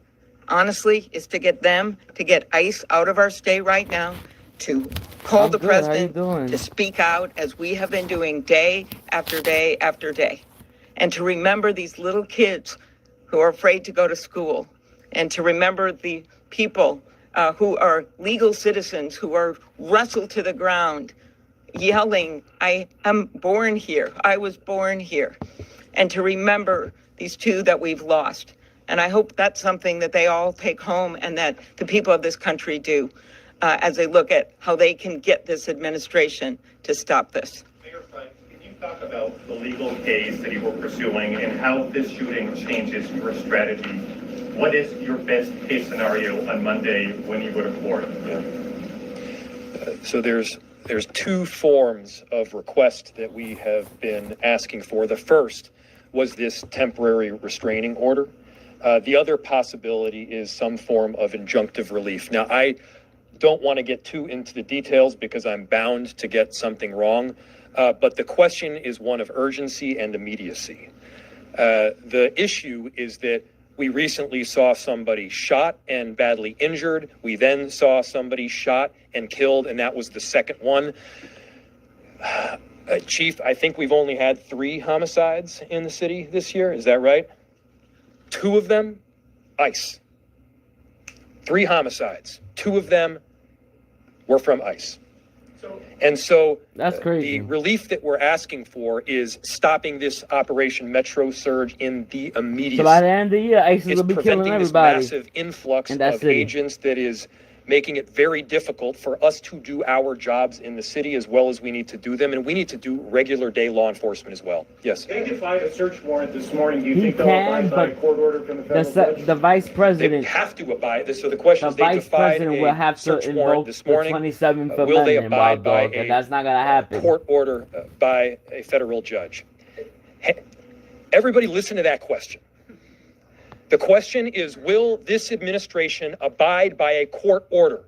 honestly, is to get them to get ICE out of our state right now, to call the president, to speak out as we have been doing day after day after day. And to remember these little kids who are afraid to go to school. And to remember the people who are legal citizens who are wrestled to the ground, yelling, I am born here. I was born here. And to remember these two that we've lost. And I hope that's something that they all take home and that the people of this country do as they look at how they can get this administration to stop this. Mayor Frank, can you talk about the legal case that you were pursuing and how this shooting changes your strategy? What is your best case scenario on Monday when you go to court? So there's two forms of request that we have been asking for. The first was this temporary restraining order. The other possibility is some form of injunctive relief. Now, I don't want to get too into the details because I'm bound to get something wrong, but the question is one of urgency and immediacy. The issue is that we recently saw somebody shot and badly injured. We then saw somebody shot and killed, and that was the second one. Chief, I think we've only had 3 homicides in the city this year. Is that right? 2 of them, ICE. 3 homicides. 2 of them were from ICE. And so that's crazy. The relief that we're asking for is stopping this Operation Metro Surge in the immediate. So by the end of the year, ICE will be killing everybody. This massive influx of agents that is making it very difficult for us to do our jobs in the city as well as we need to do them. And we need to do regular day law enforcement as well. Yes. They defied a search warrant this morning. Do you think they'll abide by a court order from the federal judge? The vice president. They have to abide. So the question is, they defied will have to search warrant this morning. The 27th Will they abide by and that's not going to happen. Court order by a federal judge? Everybody listen to that question. The question is, will this administration abide by a court order?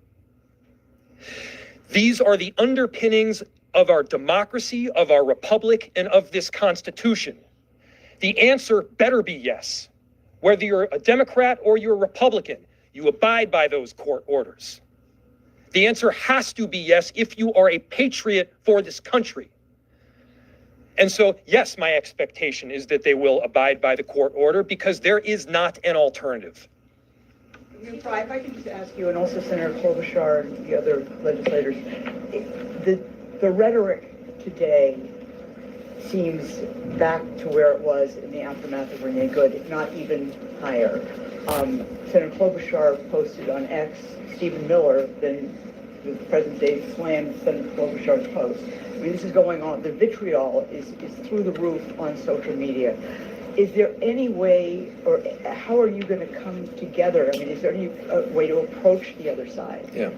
These are the underpinnings of our democracy, of our republic, and of this Constitution. The answer better be yes. Whether you're a Democrat or you're a Republican, you abide by those court orders. The answer has to be yes if you are a patriot for this country. And so, yes, my expectation is that they will abide by the court order because there is not an alternative. If I can just ask you, and also Senator Klobuchar and the other legislators, the rhetoric today seems back to where it was in the aftermath of Renee Good, if not even higher. Senator Klobuchar posted on X, Stephen Miller, then the President Day slammed Senator Klobuchar's post. I mean, this is going on. The vitriol is through the roof on social media. Is there any way, or how are you going to come together? I mean, is there any way to approach the other side? Yeah.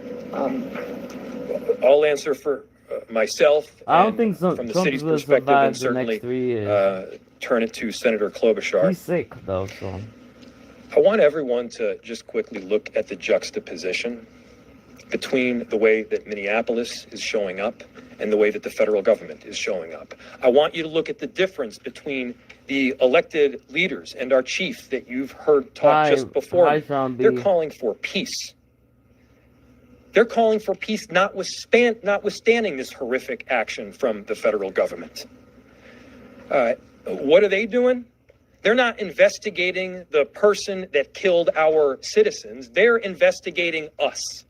I'll answer for myself. I don't think so. From the Trump city's will perspective, survive and the certainly next 3 years. Turn it to Senator Klobuchar. He's sick though, so. I want everyone to just quickly look at the juxtaposition between the way that Minneapolis is showing up and the way that the federal government is showing up. I want you to look at the difference between the elected leaders and our chief that you've heard talk just before. They're calling for peace. They're calling for peace notwithstanding this horrific action from the federal government. What are they doing? They're not investigating the person that killed our citizens. They're investigating us.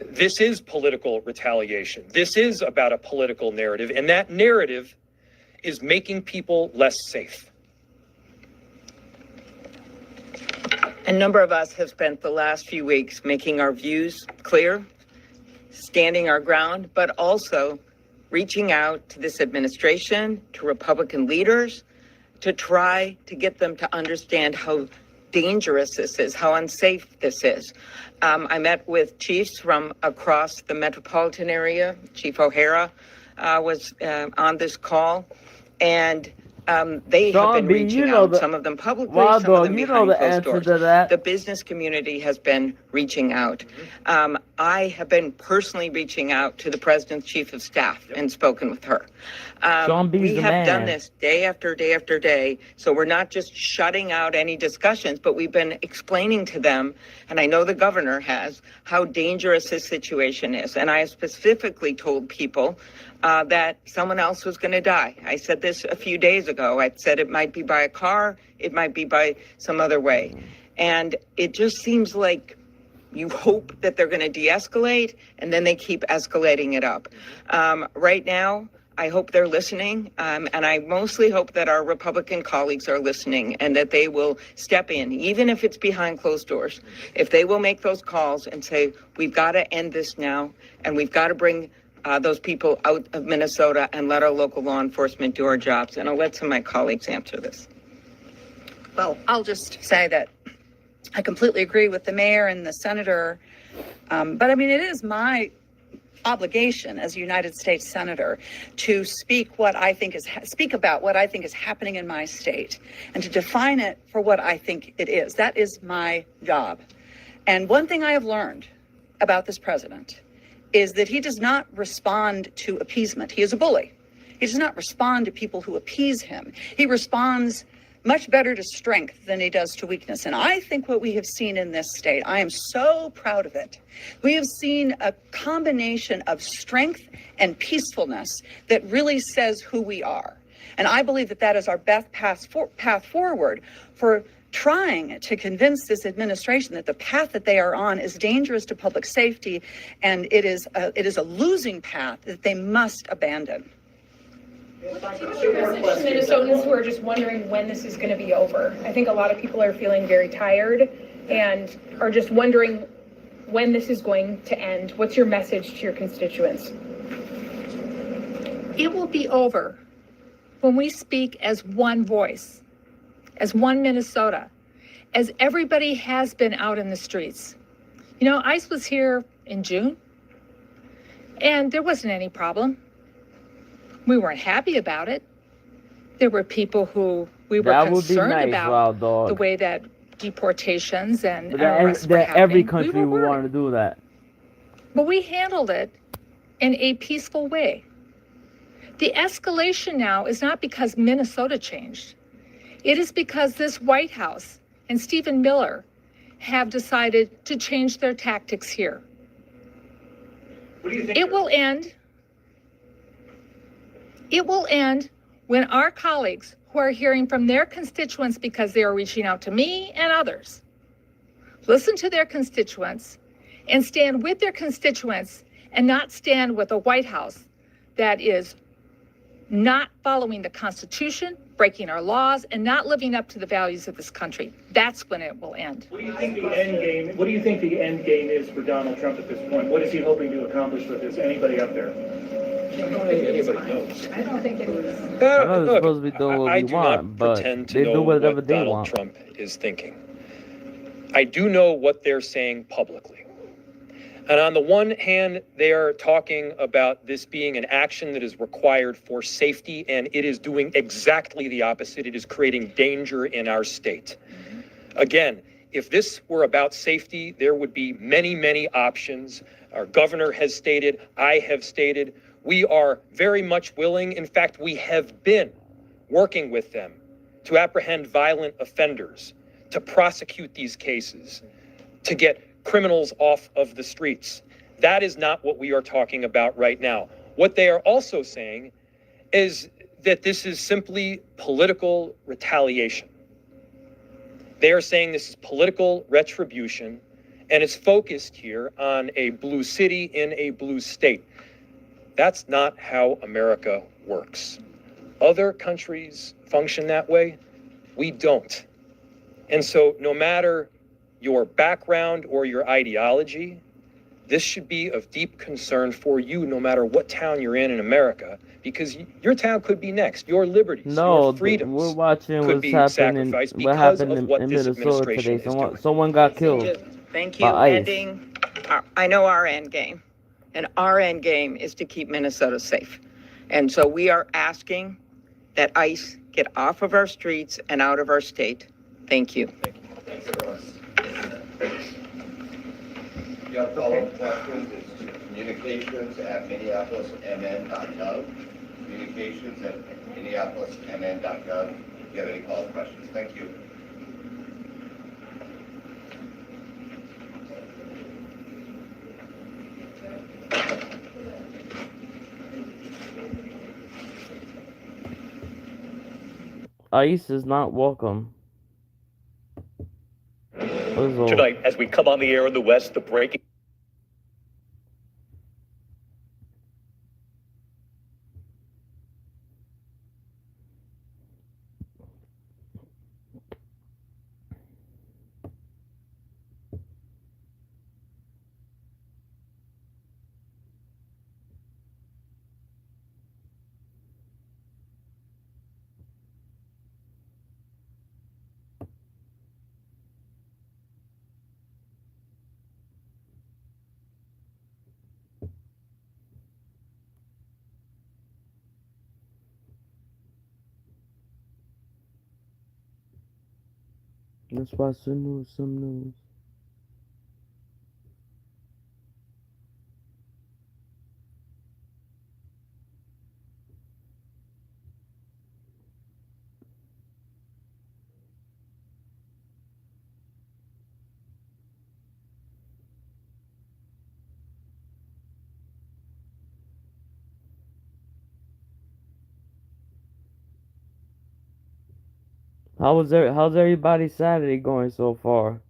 This is political retaliation. This is about a political narrative, and that narrative is making people less safe. A number of us have spent the last few weeks making our views clear, standing our ground, but also reaching out to this administration, to Republican leaders, to try to get them to understand how dangerous this is, how unsafe this is. I met with chiefs from across the metropolitan area. Chief O'Hara was on this call, and they have been reaching out, some of them publicly, some of them behind closed doors. The business community has been reaching out. I have been personally reaching out to the president's chief of staff and spoken with her. We have done this day after day after day, so we're not just shutting out any discussions, but we've been explaining to them, and I know the governor has, how dangerous this situation is. And I have specifically told people that someone else was going to die. I said this a few days ago. I said it might be by a car, it might be by some other way. And it just seems like you hope that they're going to de-escalate, and then they keep escalating it up. Right now, I hope they're listening, and I mostly hope that our Republican colleagues are listening and that they will step in, even if it's behind closed doors. If they will make those calls and say, we've got to end this now, and we've got to bring those people out of Minnesota and let our local law enforcement do our jobs. And I'll let some of my colleagues answer this. Well, I'll just say that I completely agree with the mayor and the senator. But I mean, it is my obligation as a United States senator to speak about what I think is happening in my state and to define it for what I think it is. That is my job. And one thing I have learned about this president is that he does not respond to appeasement. He is a bully. He does not respond to people who appease him. He responds much better to strength than he does to weakness. And I think what we have seen in this state, I am so proud of it. We have seen a combination of strength and peacefulness that really says who we are. And I believe that that is our best path forward for trying to convince this administration that the path that they are on is dangerous to public safety, and it is a losing path that they must abandon. Minnesotans who are just wondering when this is going to be over. I think a lot of people are feeling very tired and are just wondering when this is going to end. What's your message to your constituents? It will be over when we speak as one voice, as one Minnesota, as everybody has been out in the streets. You know, ICE was here in June, and there wasn't any problem. We weren't happy about it. There were people who we were concerned about the way that deportations and arrests were happening. Every country would want to do that. but we handled it in a peaceful way. The escalation now is not because Minnesota changed. It is because this White House and Stephen Miller have decided to change their tactics here. What do you think? It will end when our colleagues who are hearing from their constituents because they are reaching out to me and others, listen to their constituents and stand with their constituents and not stand with a White House that is not following the Constitution, breaking our laws, and not living up to the values of this country. That's when it will end. What do you think the end game? What do you think the end game is for Donald Trump at this point? What is he hoping to accomplish with this? Anybody up there? I don't think anybody knows. I don't think it was. I know they're supposed to be doing what I we do want, not but pretend to they know do whatever what they Donald want. Trump is thinking. I do know what they're saying publicly. And on the one hand, they are talking about this being an action that is required for safety, and it is doing exactly the opposite. It is creating danger in our state. Again, if this were about safety, there would be many, many options. Our governor has stated, I have stated, we are very much willing. In fact, we have been working with them to apprehend violent offenders, to prosecute these cases, to get criminals off of the streets. That is not what we are talking about right now. What they are also saying is that this is simply political retaliation. They are saying this is political retribution, and it's focused here on a blue city in a blue state. That's not how America works. Other countries function that way. We don't. And so no matter your background or your ideology, this should be of deep concern for you no matter what town you're in America, because your town could be next. Your liberties, No, your freedoms we're watching could what's be happening. sacrificed What because happened of what in this Minnesota administration today? is doing. Someone got killed Thank you. by ICE. Ending, I know our end game, and our end game is to keep Minnesota safe. And so we are asking that ICE get off of our streets and out of our state. Thank you. Thanks, everyone. You have follow-up questions, it's to communications@minneapolismn.gov. Communications@minneapolismn.gov. If you have any follow-up questions, thank you. ICE is not welcome. Tonight, as we come on the air in the West, the breaking. Let's watch the news, some news. How's everybody's Saturday going so far?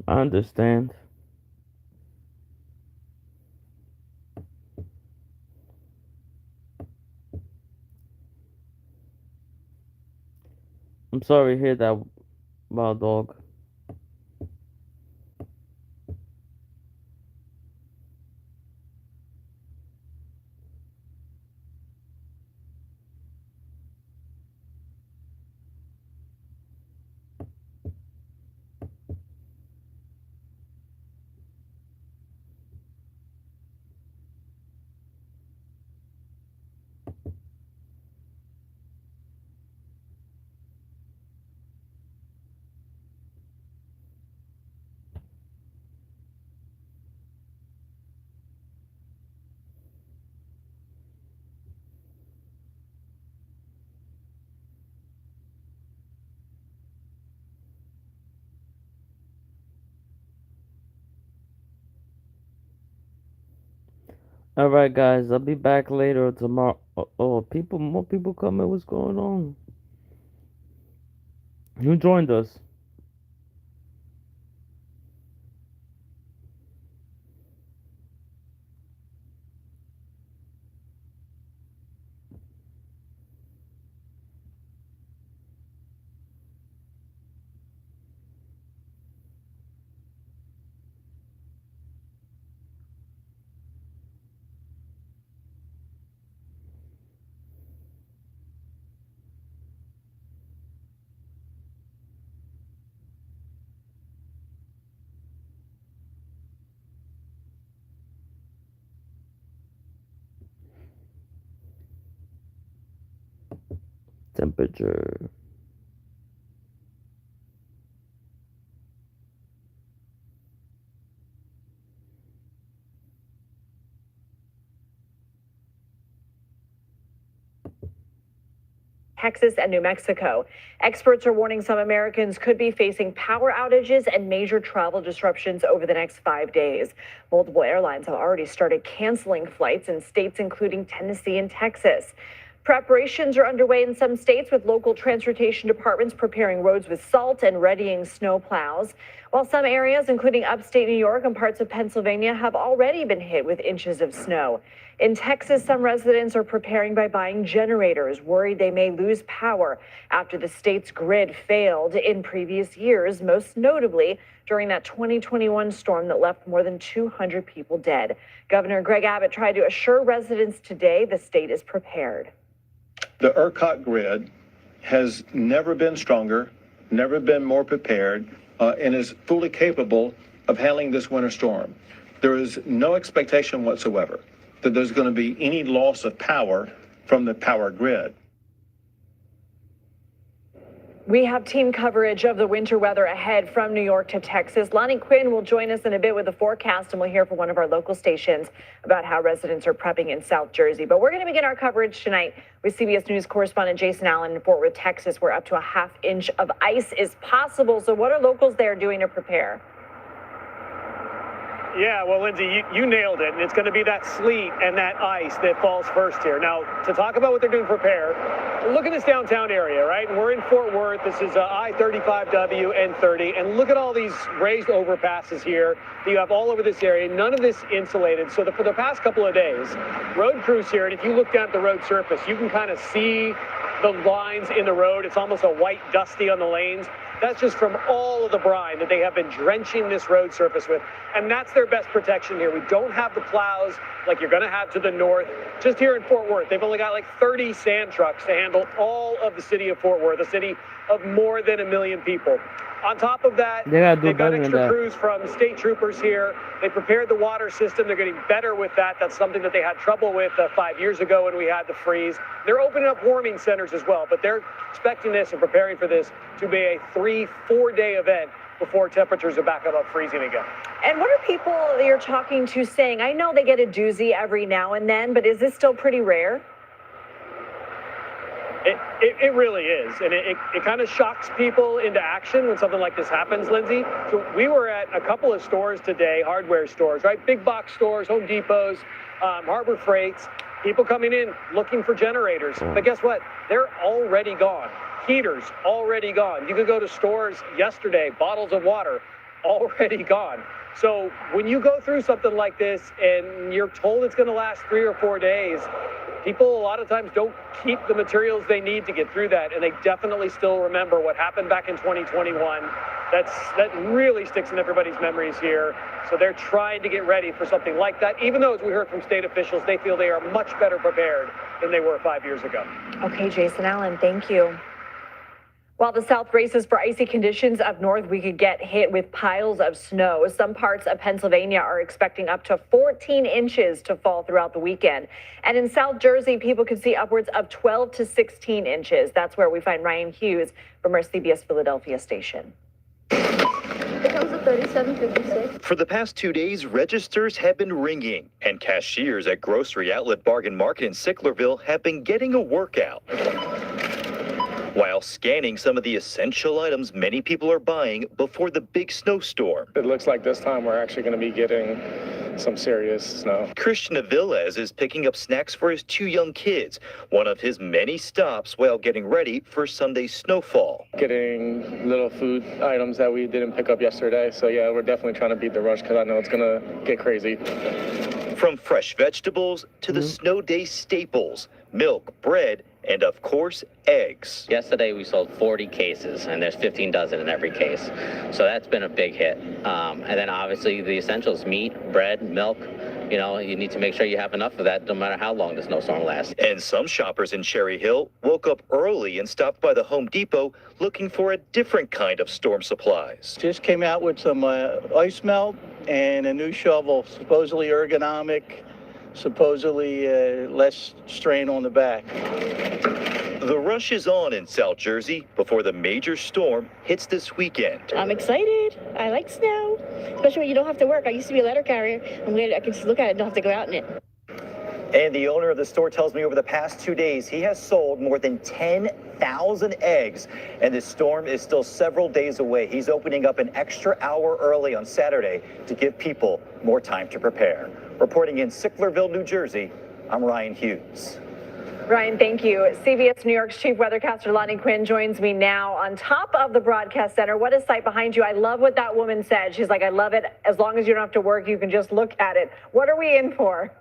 I understand. I'm sorry to hear that, wild dog. Alright, guys, I'll be back later tomorrow. Oh, more people coming. What's going on? Who joined us? Temperature. Texas and New Mexico. Experts are warning some Americans could be facing power outages and major travel disruptions over the next 5 days. Multiple airlines have already started canceling flights in states including Tennessee and Texas. Preparations are underway in some states, with local transportation departments preparing roads with salt and readying snow plows, while some areas, including upstate New York and parts of Pennsylvania, have already been hit with inches of snow. In Texas, some residents are preparing by buying generators, worried they may lose power after the state's grid failed in previous years, most notably during that 2021 storm that left more than 200 people dead. Governor Greg Abbott tried to assure residents today the state is prepared. The ERCOT grid has never been stronger, never been more prepared, and is fully capable of handling this winter storm. There is no expectation whatsoever that there's going to be any loss of power from the power grid. We have team coverage of the winter weather ahead from New York to Texas. Lonnie Quinn will join us in a bit with the forecast, and we'll hear from one of our local stations about how residents are prepping in South Jersey. But we're going to begin our coverage tonight with CBS News correspondent Jason Allen in Fort Worth, Texas, where up to a half inch of ice is possible. So what are locals there doing to prepare? Yeah, well, Lindsay, you nailed it. And it's going to be that sleet and that ice that falls first here. Now, to talk about what they're doing to prepare, look at this downtown area, right? And we're in Fort Worth. This is I-35W and 30. And look at all these raised overpasses here that you have all over this area. None of this insulated. So for the past couple of days, road crews here, and if you look down at the road surface, you can kind of see the lines in the road. It's almost a white dusty on the lanes. That's just from all of the brine that they have been drenching this road surface with. And that's their best protection here. We don't have the plows like you're going to have to the north. Just here in Fort Worth, they've only got like 30 sand trucks to handle all of the city of Fort Worth, a city of more than 1 million people. On top of that, they've got extra crews from state troopers here. They prepared the water system. They're getting better with that. That's something that they had trouble with 5 years ago when we had the freeze. They're opening up warming centers as well, but they're expecting this and preparing for this to be a 3-4 day event before temperatures are back above freezing again. And what are people that you're talking to saying? I know they get a doozy every now and then, but is this still pretty rare? It really is, and it kind of shocks people into action when something like this happens, Lindsay. So we were at a couple of stores today, hardware stores, right? Big box stores, Home Depots, Harbor Freights, people coming in looking for generators. But guess what? They're already gone. Heaters already gone. You could go to stores yesterday, bottles of water already gone. So when you go through something like this and you're told it's going to last 3 or 4 days, people a lot of times don't keep the materials they need to get through that, and they definitely still remember what happened back in 2021. That really sticks in everybody's memories here. So they're trying to get ready for something like that, even though, as we heard from state officials, they feel they are much better prepared than they were 5 years ago. Okay, Jason Allen, thank you. While the South braces for icy conditions up north, we could get hit with piles of snow. Some parts of Pennsylvania are expecting up to 14 inches to fall throughout the weekend. And in South Jersey, people could see upwards of 12 to 16 inches. That's where we find Ryan Hughes from our CBS Philadelphia station. It comes with 37.56. For the past 2 days, registers have been ringing, and cashiers at Grocery Outlet Bargain Market in Sicklerville have been getting a workout while scanning some of the essential items many people are buying before the big snowstorm. It looks like this time we're actually going to be getting some serious snow. Christian Aviles is picking up snacks for his 2 young kids, one of his many stops while getting ready for Sunday's snowfall. Getting little food items that we didn't pick up yesterday. So yeah, we're definitely trying to beat the rush because I know it's going to get crazy. From fresh vegetables to the snow day staples, milk, bread, and of course, eggs. Yesterday we sold 40 cases, and there's 15 dozen in every case. So that's been a big hit. And then obviously the essentials, meat, bread, milk. You know, you need to make sure you have enough of that no matter how long the snowstorm lasts. And some shoppers in Cherry Hill woke up early and stopped by the Home Depot looking for a different kind of storm supplies. Just came out with some ice melt and a new shovel, supposedly ergonomic, supposedly less strain on the back. The rush is on in South Jersey before the major storm hits this weekend. I'm excited. I like snow, especially when you don't have to work. I used to be a letter carrier. I'm glad I can just look at it and don't have to go out in it. And the owner of the store tells me over the past 2 days, he has sold more than 10,000 eggs, and this storm is still several days away. He's opening up an extra hour early on Saturday to give people more time to prepare. Reporting in Sicklerville, New Jersey, I'm Ryan Hughes. Ryan, thank you. CBS New York's chief weathercaster Lonnie Quinn joins me now on top of the broadcast center. What is sight behind you? I love what that woman said. She's like, I love it. As long as you don't have to work, you can just look at it. What are we in for?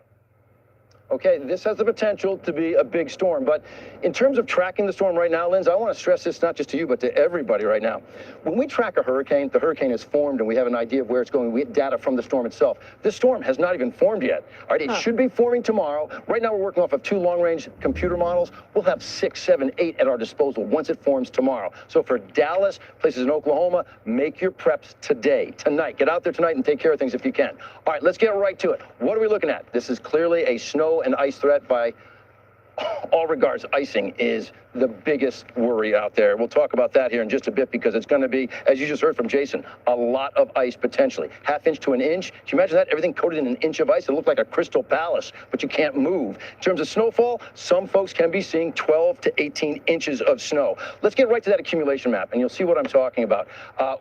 Okay, this has the potential to be a big storm, but in terms of tracking the storm right now, Linz, I want to stress this not just to you, but to everybody right now. When we track a hurricane, the hurricane is formed and we have an idea of where it's going. We get data from the storm itself. This storm has not even formed yet. All right, it should be forming tomorrow. Right now, we're working off of 2 long-range computer models. We'll have 6, 7, 8 at our disposal once it forms tomorrow. So for Dallas, places in Oklahoma, make your preps today, tonight. Get out there tonight and take care of things if you can. All right, let's get right to it. What are we looking at? This is clearly a snow and ice threat by all regards. Icing is the biggest worry out there. We'll talk about that here in just a bit because it's going to be, as you just heard from Jason, a lot of ice potentially. 1/2 inch to an inch. Can you imagine that? Everything coated in an inch of ice. It looked like a crystal palace, but you can't move. In terms of snowfall, some folks can be seeing 12 to 18 inches of snow. Let's get right to that accumulation map, and you'll see what I'm talking about.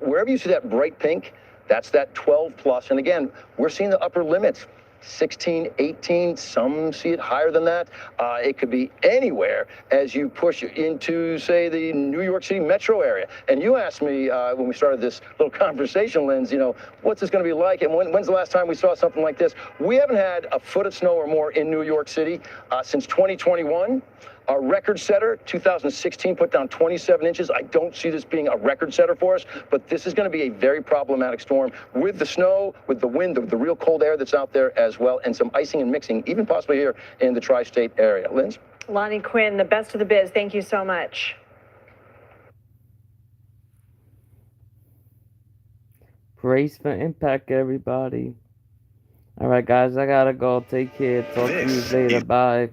Wherever you see that bright pink, that's that 12 plus. And again, we're seeing the upper limits. 16, 18, some see it higher than that. It could be anywhere as you push into, say, the New York City metro area. And you asked me when we started this little conversation, Linz, you know, what's this going to be like? And when's the last time we saw something like this? We haven't had a foot of snow or more in New York City since 2021. Our record setter, 2016, put down 27 inches. I don't see this being a record setter for us, but this is going to be a very problematic storm with the snow, with the wind, the real cold air that's out there as well, and some icing and mixing, even possibly here in the tri-state area. Linz? Lonnie Quinn, the best of the biz. Thank you so much. Brace for impact, everybody. All right, guys, I gotta go. Take care. Talk to you later. Bye.